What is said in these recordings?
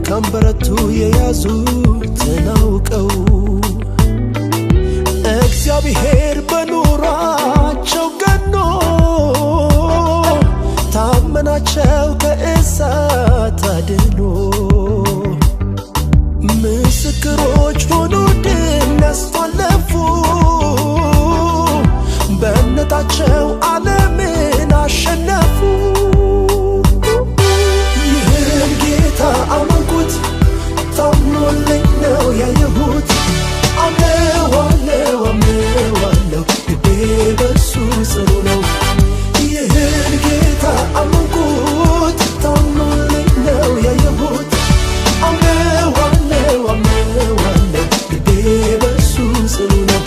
ከንበረቱ የያዙት ናውቀው እግዚአብሔር በኑሯቸው ገኖ ታመናቸው ከእሳት አድኖ ምስክሮች ሆኑ ድል ያስተላለፉ በእምነታቸው ዓለምን አሸነፉ። ይህን ጌታ አመንኩት ታምኖልኝ ነው ያየሁት አምነዋለሁ አምነዋለሁ ልቤ በሱ ጽኑ ነው። ይህን ጌታ አመንኩት ታምኖልኝ ነው ያየሁት አምነዋለሁ አምነዋለሁ ልቤ በሱ ጽኑ ነው።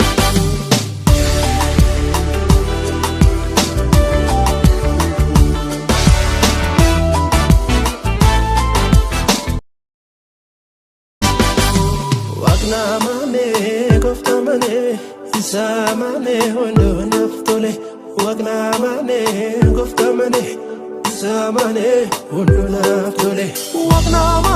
ዋቅናማሜ ጎፍታመኔ ኢሳማሜ ሆኖ ነፍቶሌ ዋቅናማሜ ጎፍታመኔ ኢሳማኔ ሆኖ ነፍቶሌ ዋቅናማ